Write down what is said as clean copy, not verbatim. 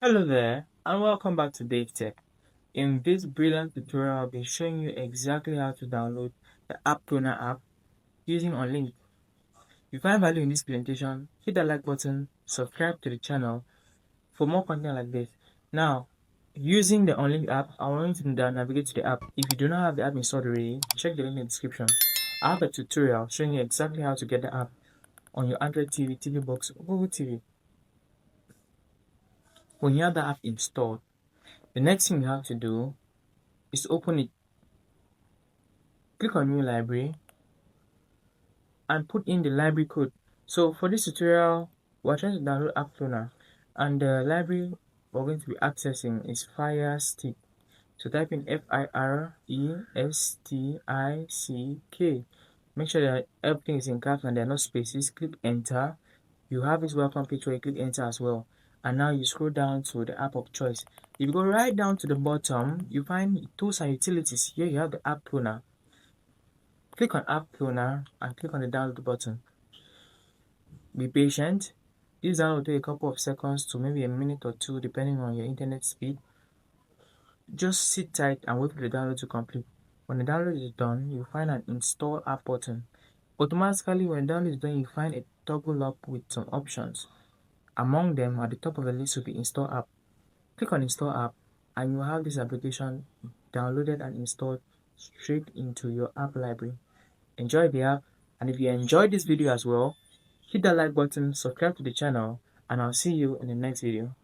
Hello there, and welcome back to DaveTech. In this brilliant tutorial, I'll be showing you exactly how to download the App Cloner app using Unlinked. If you find value in this presentation, hit that like button, subscribe to the channel for more content like this. Now, using the Unlinked app, I want you to navigate to the app. If you do not have the app installed already, check the link in the description. I have a tutorial showing you exactly how to get the app on your Android TV, TV box, or Google TV. When you have the app installed, the next thing you have to do is open it. Click on New Library and put in the library code. So for this tutorial, we're trying to download App Cloner, and the library we're going to be accessing is Fire Stick. So type in FIRESTICK. Make sure that everything is in caps and there are no spaces. Click enter. You have this welcome page where you click enter as well. And now you scroll down to the app of choice. If you go right down to the bottom, you find tools and utilities. Here you have the App Cloner. Click on App Cloner and click on the download button. Be patient. This download will take a couple of seconds to maybe a minute or two depending on your internet speed. Just sit tight and wait for the download to complete. When the download is done, you'll find an install app button. Automatically, when the download is done, you find a toggle up with some options. Among them, at the top of the list will be install app. Click on install app and you'll have this application downloaded and installed straight into your app library. Enjoy the app, and if you enjoyed this video as well, hit that like button, subscribe to the channel, and I'll see you in the next video.